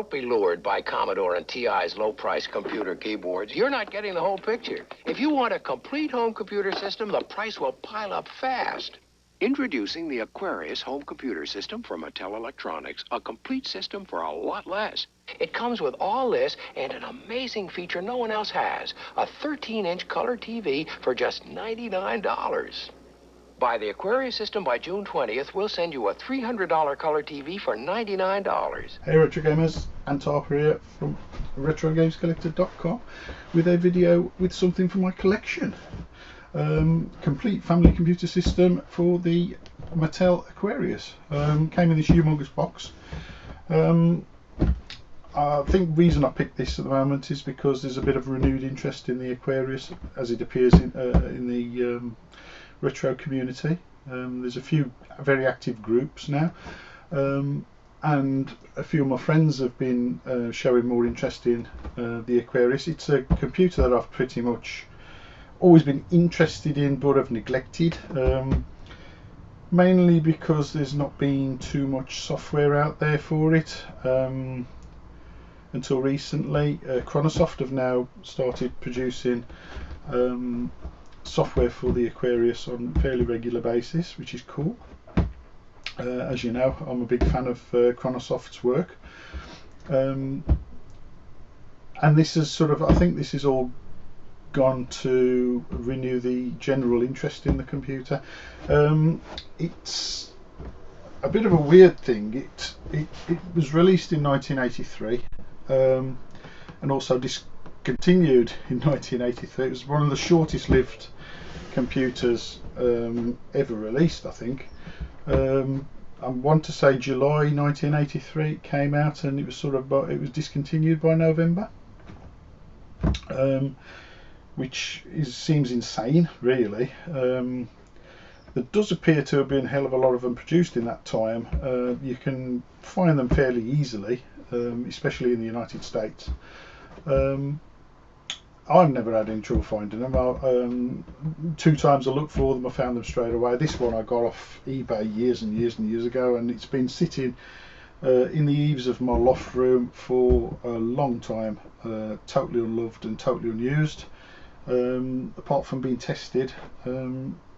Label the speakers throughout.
Speaker 1: Don't be lured by Commodore and TI's low-price computer keyboards. You're not getting the whole picture. If you want a complete home computer system, the price will pile up fast. Introducing the Aquarius home computer system from Mattel Electronics, a complete system for a lot less. It comes with all this and an amazing feature no one else has, a 13-inch color TV for just $99. Buy the Aquarius system by June 20th, we'll send you a $300 color TV for $99.
Speaker 2: Hey Retro Gamers, Antarpa here from RetroGamesCollector.com with a video with something from my collection. Complete family computer system for the Mattel Aquarius. Came in this humongous box. I think the reason I picked this at the moment is because there's a bit of renewed interest in the Aquarius as it appears in the retro community. There's a few very active groups now, and a few of my friends have been showing more interest in the Aquarius. It's a computer that I've pretty much always been interested in but have neglected, mainly because there's not been too much software out there for it until recently. Chronosoft have now started producing software for the Aquarius on a fairly regular basis, which is cool. As you know, I'm a big fan of Chronosoft's work, and this is sort of, I think this is all gone to renew the general interest in the computer. It's a bit of a weird thing. It was released in 1983 and also discontinued in 1983. It was one of the shortest lived computers ever released, I think. I want to say July 1983 it came out, and it was discontinued by November. Which seems insane, really. There does appear to have been a hell of a lot of them produced in that time. You can find them fairly easily, especially in the United States. I've never had any trouble finding them. 2 times I looked for them, I found them straight away. This one I got off eBay years and years and years ago, and it's been sitting in the eaves of my loft room for a long time, totally unloved and totally unused. Apart from being tested,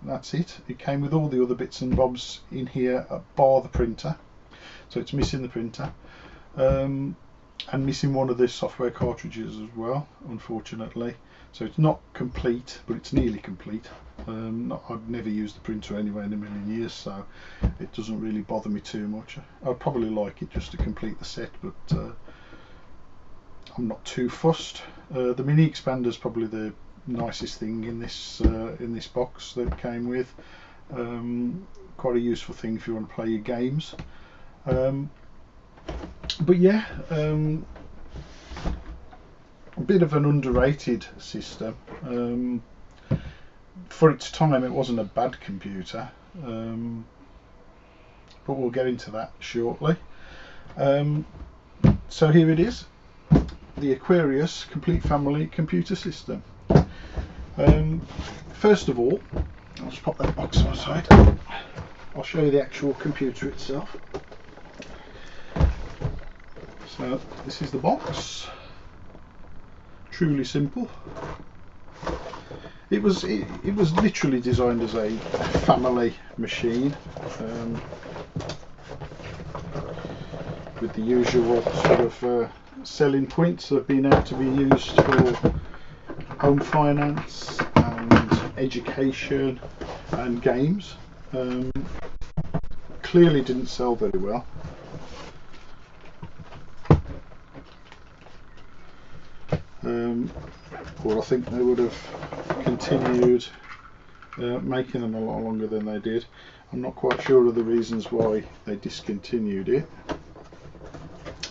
Speaker 2: that's it. It came with all the other bits and bobs in here, bar the printer, so it's missing the printer, and missing one of the software cartridges as well, unfortunately. So it's not complete, but it's nearly complete. I've never used the printer anyway in a million years, so it doesn't really bother me too much. I'd probably like it just to complete the set, but I'm not too fussed. The mini expander is probably the nicest thing in this box that it came with. Quite a useful thing if you want to play your games. But yeah, a bit of an underrated system. For its time, it wasn't a bad computer, but we'll get into that shortly. So here it is, the Aquarius Complete Family Computer System. First of all, I'll just pop that box on the side. I'll show you the actual computer itself. So this is the box. Truly simple. It was literally designed as a family machine, with the usual sort of selling points of being able to be used for home finance and education and games. Clearly didn't sell very well. Or I think they would have continued making them a lot longer than they did. I'm not quite sure of the reasons why they discontinued it.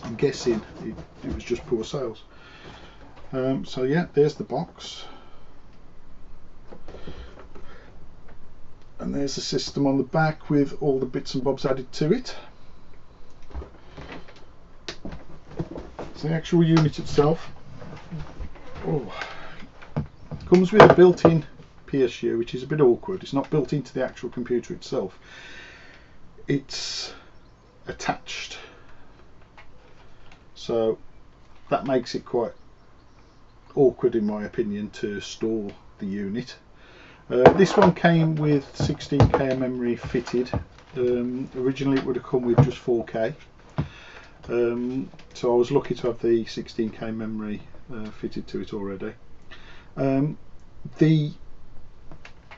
Speaker 2: I'm guessing it was just poor sales. So yeah, there's the box, and there's the system on the back with all the bits and bobs added to it. So the actual unit itself comes with a built-in PSU, which is a bit awkward. It's not built into the actual computer itself, it's attached. so that makes it quite awkward in my opinion to store the unit. This one came with 16k of memory fitted. Originally it would have come with just 4k, so I was lucky to have the 16k memory fitted to it already. The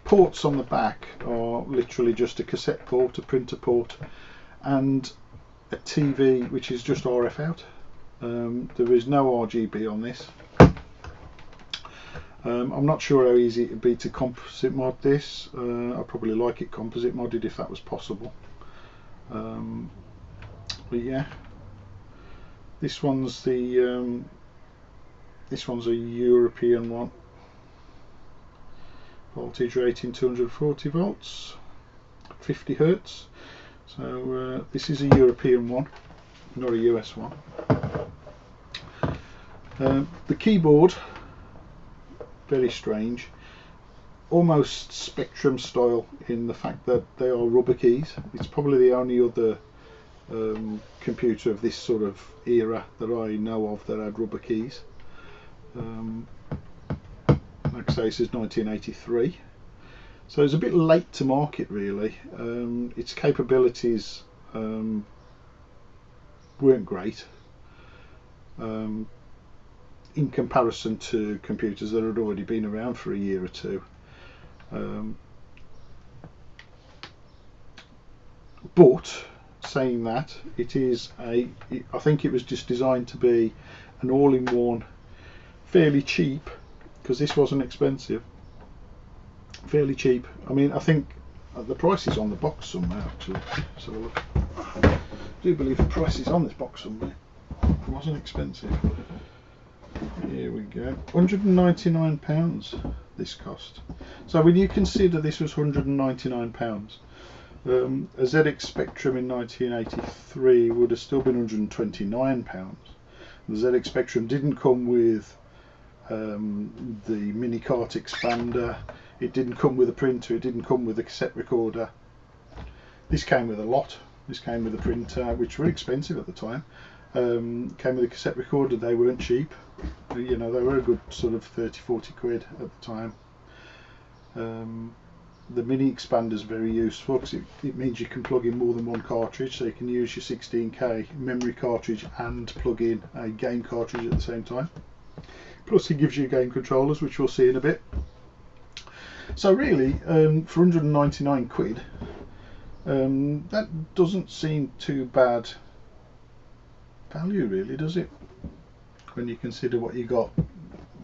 Speaker 2: ports on the back are literally just a cassette port, a printer port, and a TV which is just RF out. There is no RGB on this. I'm not sure how easy it would be to composite mod this. I'd probably like it composite modded if that was possible. But yeah, this one's the this one's a European one. Voltage rating 240 volts, 50 hertz. So this is a European one, not a US one. The keyboard, very strange, almost Spectrum style in the fact that they are rubber keys. It's probably the only other computer of this sort of era that I know of that had rubber keys. Like I say, this is 1983, so it's a bit late to market really. Its capabilities weren't great in comparison to computers that had already been around for a year or two. But saying that, I think it was just designed to be an all-in-one, fairly cheap, because this wasn't expensive, fairly cheap. I mean, I think the price is on the box somewhere actually, so look, I do believe the price is on this box somewhere. It wasn't expensive. Here we go, £199 this cost. So when you consider this was £199, a ZX Spectrum in 1983 would have still been £129. The ZX Spectrum didn't come with the mini cart expander, it didn't come with a printer, it didn't come with a cassette recorder. This came with a lot. This came with a printer, which were expensive at the time. Came with a cassette recorder. They weren't cheap, you know, they were a good sort of 30-40 quid at the time. The mini expander is very useful because it means you can plug in more than one cartridge, so you can use your 16k memory cartridge and plug in a game cartridge at the same time. Plus it gives you game controllers, which we'll see in a bit. So really, for 199 quid, that doesn't seem too bad value really, does it? When you consider what you got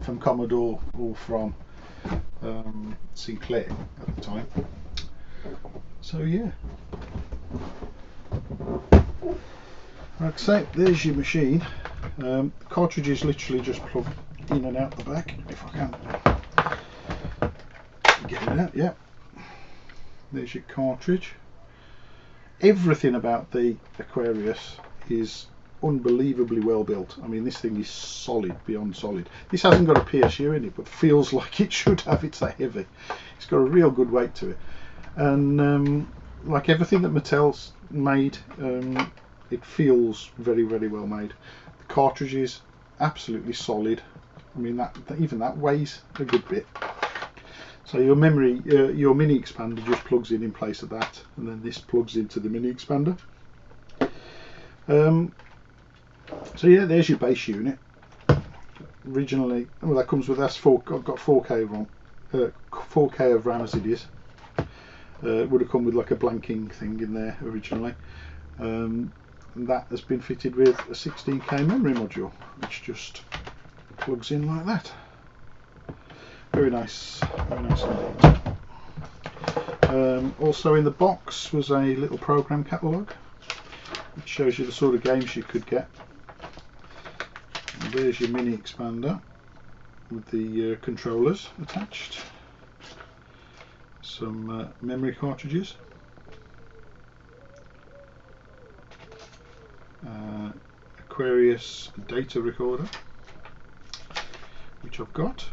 Speaker 2: from Commodore or from Sinclair at the time. So yeah, like I say, there's your machine. The cartridges literally just plug in and out the back, if I can get it out. Yeah, there's your cartridge. Everything about the Aquarius is unbelievably well built. I mean, this thing is solid beyond solid. This hasn't got a PSU in it, but feels like it should have. It's that heavy. It's got a real good weight to it, and like everything that Mattel's made, it feels very, very well made. The cartridge is absolutely solid. I mean, that even that weighs a good bit. So your memory, your mini expander just plugs in place of that, and then this plugs into the mini expander. So yeah, there's your base unit. Originally, well, that comes with I've got 4K of RAM, 4K of RAM as it is. It would have come with like a blanking thing in there originally. And that has been fitted with a 16K memory module, which just plugs in like that. Very nice indeed. Also in the box was a little program catalogue, which shows you the sort of games you could get. And there's your mini expander with the controllers attached. Some memory cartridges. Aquarius data recorder, which I've got.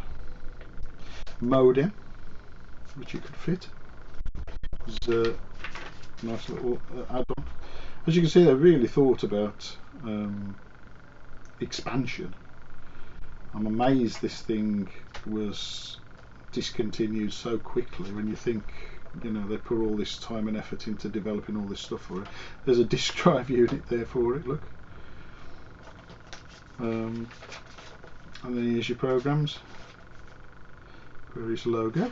Speaker 2: Modem, which you could fit. It's a nice little add-on. As you can see, they really thought about expansion. I'm amazed this thing was discontinued so quickly when you think, you know, they put all this time and effort into developing all this stuff for it. There's a disk drive unit there for it, look. And then here's your programs. Aquarius logo.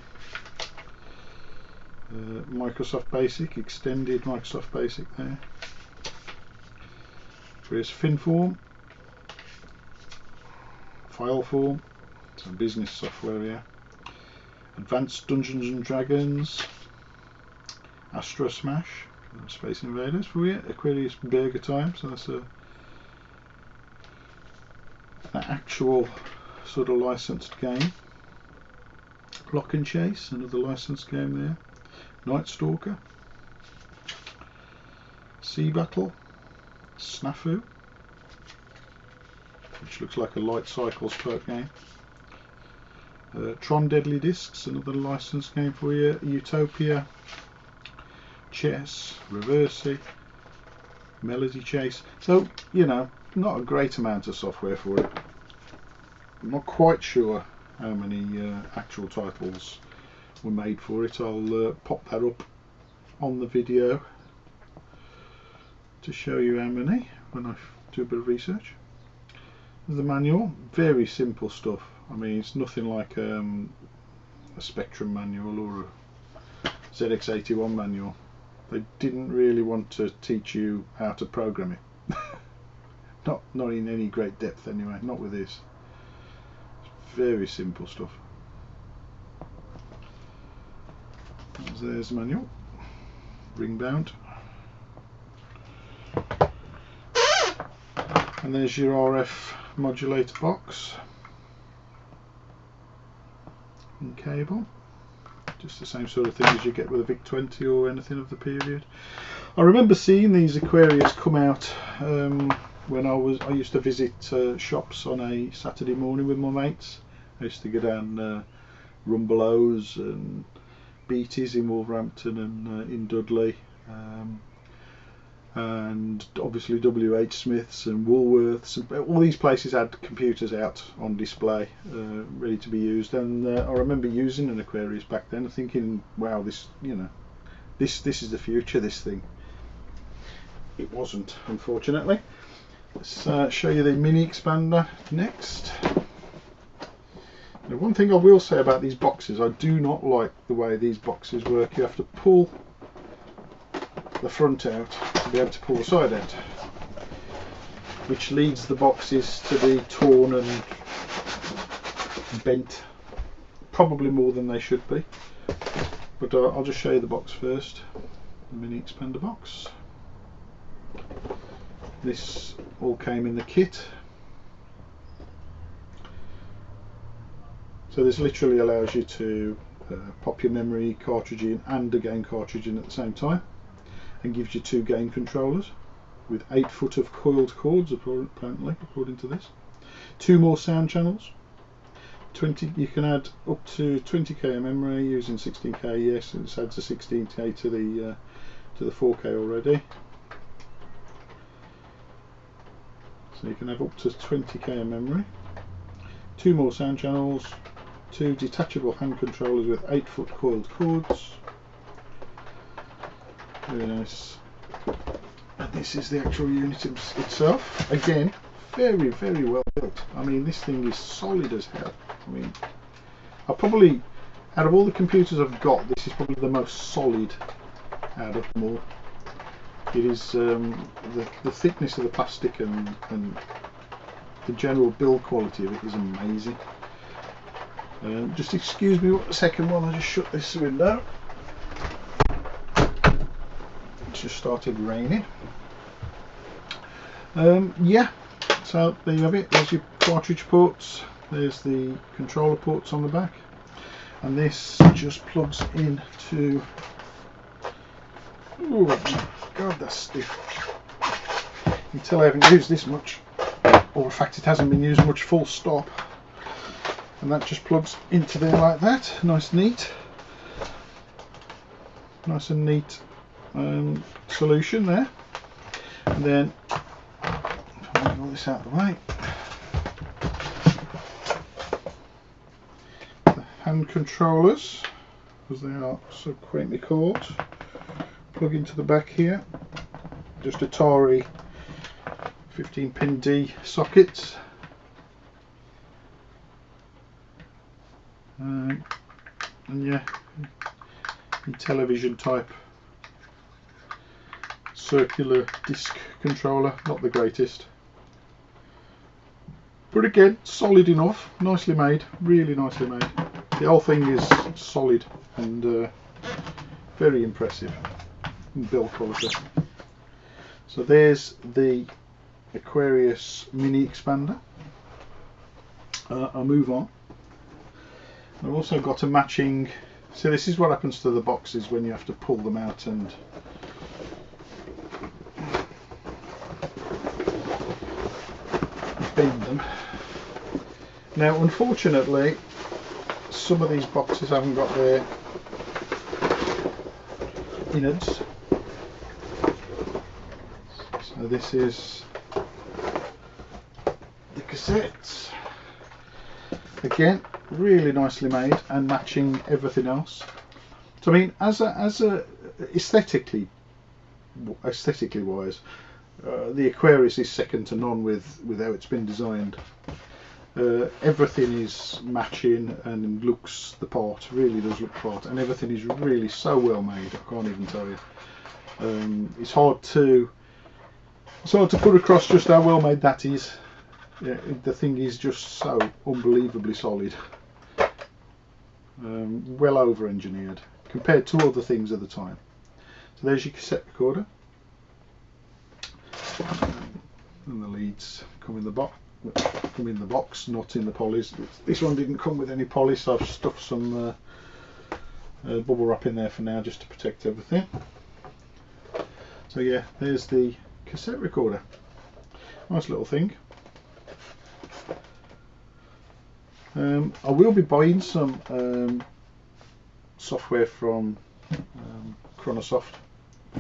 Speaker 2: Microsoft Basic, extended Microsoft Basic there. Aquarius FinForm. File form, some business software here. Advanced Dungeons and Dragons, Astro Smash, Space Invaders for you. Aquarius Burger Time, so that's an actual sort of licensed game. Lock and Chase, another licensed game there. Night Stalker, Sea Battle, Snafu, which looks like a light cycles type game. Tron Deadly Discs, another licensed game for you. Utopia, Chess, Reversi, Melody Chase. So, you know, not a great amount of software for it. I'm not quite sure how many actual titles were made for it. I'll pop that up on the video to show you how many when I do a bit of research. The manual, very simple stuff. I mean, it's nothing like a Spectrum manual or a ZX81 manual. They didn't really want to teach you how to program it. not in any great depth anyway, not with this. It's very simple stuff. There's the manual, ring bound. And there's your RF modulator box and cable, just the same sort of thing as you get with a VIC-20 or anything of the period. I remember seeing these Aquarius come out when I used to visit shops on a Saturday morning with my mates. I used to go down Rumbelows and Beatties in Wolverhampton and in Dudley. And obviously WH Smith's and Woolworths, all these places had computers out on display ready to be used, and I remember using an Aquarius back then thinking, wow, this, you know, this is the future, this thing. It wasn't, unfortunately. Let's show you the mini expander next. Now, one thing I will say about these boxes, I do not like the way these boxes work. You have to pull the front out to be able to pull the side out, which leads the boxes to be torn and bent, probably more than they should be. But I'll just show you the box first. The mini expander box. This all came in the kit. So this literally allows you to pop your memory cartridge in and a game cartridge in at the same time, and gives you 2 game controllers with 8 foot of coiled cords, apparently, according to this. 2 more sound channels. 20. You can add up to 20k of memory using 16k. Yes, it adds a 16k to the 4k already. So you can have up to 20k of memory. 2 more sound channels. 2 detachable hand controllers with 8 foot coiled cords. Very nice. And this is the actual unit itself. Again, very, very well built. I mean, this thing is solid as hell. I mean, I probably, out of all the computers I've got, this is probably the most solid out of them all. It is the thickness of the plastic and the general build quality of it is amazing. Just excuse me a second while I just shut this window. It's just started raining. Yeah, so there you have it. There's your cartridge ports. There's the controller ports on the back, and this just plugs into. Oh God, that's stiff. You can tell I haven't used this much, or in fact it hasn't been used much, full stop. And that just plugs into there like that, nice and neat. Nice and neat solution there. And then, if I move all this out of the way, hand controllers, as they are so quaintly called. Plug into the back here. Just Atari 15-pin D sockets. And yeah, television type circular disc controller, not the greatest, but again solid enough, nicely made, really nicely made. The whole thing is solid and very impressive in build quality. So there's the Aquarius mini expander. I'll move on. I've also got a matching, so this is what happens to the boxes when you have to pull them out and bend them. Now unfortunately some of these boxes haven't got their innards, so this is the cassettes. Again, really nicely made and matching everything else. So I mean, as a aesthetically wise, the Aquarius is second to none with how it's been designed. Everything is matching and looks the part, really does look the part, and everything is really so well made. I can't even tell you. It's hard to put across just how well made that is. Yeah, the thing is just so unbelievably solid. Well over engineered compared to other things at the time. So there's your cassette recorder, and the leads come in the box. Not in the polish. This one didn't come with any polish, so I've stuffed some bubble wrap in there for now just to protect everything. So yeah, there's the cassette recorder. Nice little thing. I will be buying some software from Chronosoft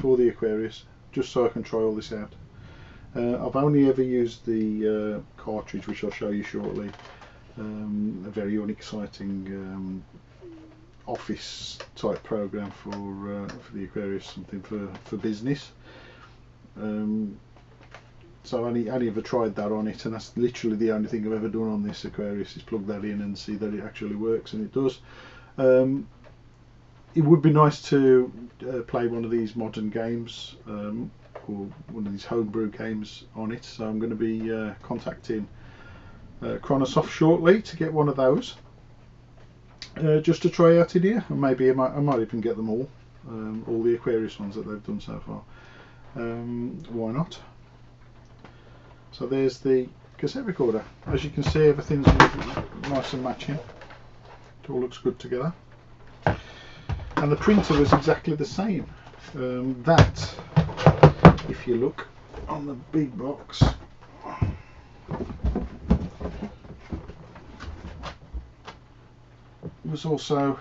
Speaker 2: for the Aquarius, just so I can try all this out. I've only ever used the cartridge, which I'll show you shortly. A very unexciting office type program for the Aquarius, something for business. So I only ever tried that on it, and that's literally the only thing I've ever done on this Aquarius, is plug that in and see that it actually works, and it does. It would be nice to play one of these modern games, or one of these homebrew games on it, so I'm going to be contacting Chronosoft shortly to get one of those, just to try out in here, and maybe I might even get them all the Aquarius ones that they've done so far. Why not? So there's the cassette recorder. As you can see, everything's nice and matching. It all looks good together. And the printer was exactly the same. That, if you look on the big box, was also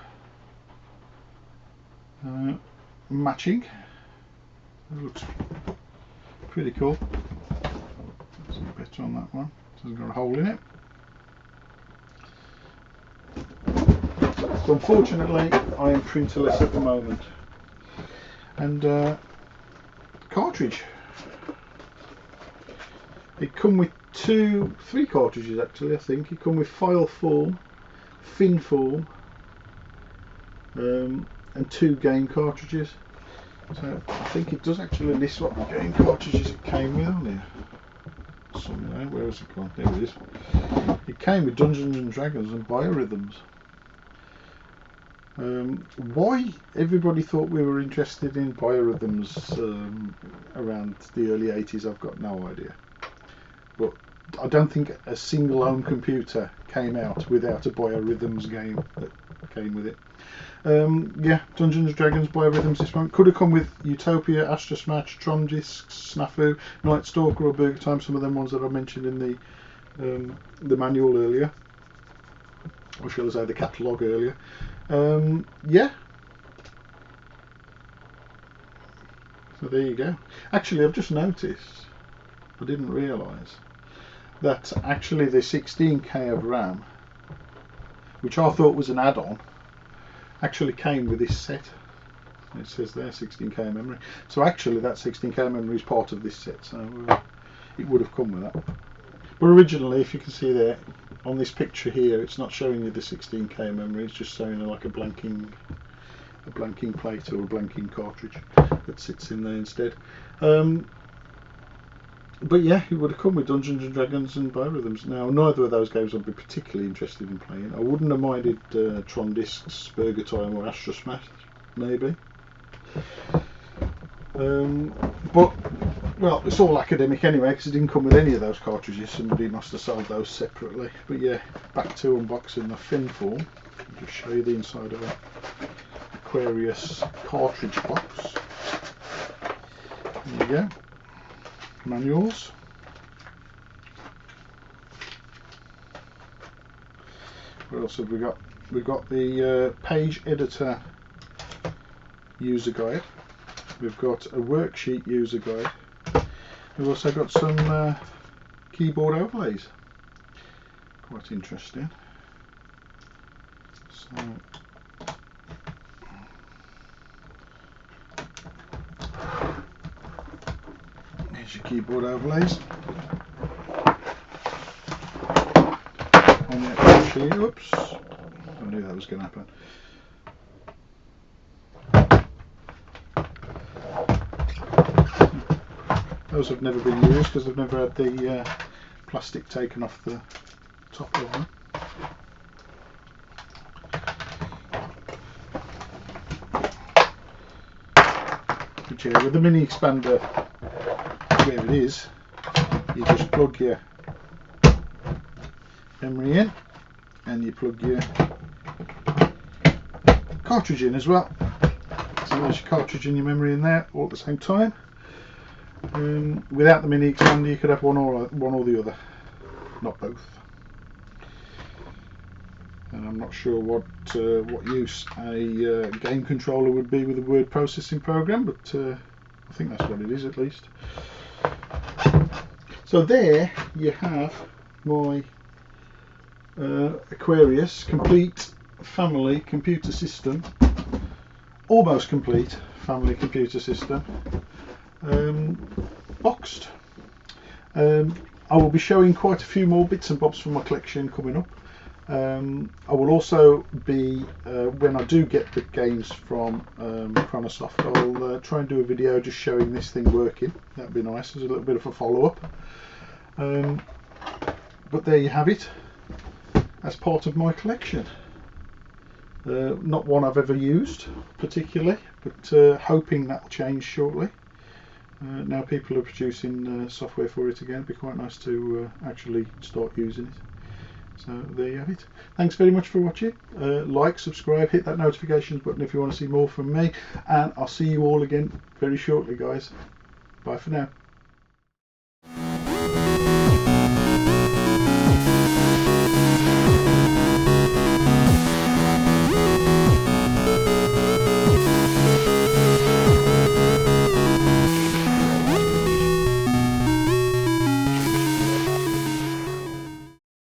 Speaker 2: matching. It looks pretty cool. There's a better on that one. It hasn't got a hole in it. So unfortunately, I am printerless at the moment. And cartridge. It come with three cartridges actually. I think it come with file form, fin form, and 2 game cartridges. So I think it does actually list what game cartridges it came with on here. Somewhere, where has it gone? There it is. It came with Dungeons and Dragons and Biorhythms. Why everybody thought we were interested in Biorhythms around the early 80s, I've got no idea. But I don't think a single home computer came out without a Biorhythms game that came with it. Yeah, Dungeons and Dragons, Biorhythms. This one could have come with Utopia, Astra Smash, Tron Discs, Snafu, Night Stalker, or Burger Time. Some of them ones that I mentioned in the manual earlier, or shall I say the catalogue earlier. Yeah. So there you go. Actually, I've just noticed, I didn't realise, that actually the 16K of RAM which I thought was an add-on, actually came with this set. It says there 16k memory. So actually that 16k memory is part of this set, so it would have come with that. But originally, if you can see there, on this picture here, it's not showing you the 16k memory, it's just showing you like a blanking plate or a blanking cartridge that sits in there instead. But yeah, it would have come with Dungeons and Dragons and both of them. Now, neither of those games I'd be particularly interested in playing. I wouldn't have minded Tron Discs, Burger Time or Astro Smash, maybe. But, well, it's all academic anyway, because it didn't come with any of those cartridges. Somebody must have sold those separately. But yeah, back to unboxing the fin form. I'll just show you the inside of an Aquarius cartridge box. There you go. Manuals. What else have we got? We've got the page editor user guide. We've got a worksheet user guide. We've also got some keyboard overlays. Quite interesting. So here's your keyboard overlays. On the actual sheet. Oops. I knew that was going to happen. Those have never been used because I've never had the plastic taken off the top of them. But yeah, with the mini expander where it is, you just plug your memory in and you plug your cartridge in as well. So there's your cartridge and your memory in there all at the same time. Without the mini expander you could have one or the other, not both. And I'm not sure what use a game controller would be with a word processing program, but I think that's what it is at least. So there you have my Aquarius complete family computer system, almost complete family computer system, boxed. I will be showing quite a few more bits and bobs from my collection coming up. I will also be, when I do get the games from Chronosoft, I'll try and do a video just showing this thing working. That'd be nice as a little bit of a follow-up. But there you have it, as part of my collection. Not one I've ever used particularly, but hoping that'll change shortly. Now people are producing software for it again. It'd be quite nice to actually start using it. So there you have it. Thanks very much for watching. Like, subscribe, hit that notifications button if you want to see more from me, and I'll see you all again very shortly, guys. Bye for now.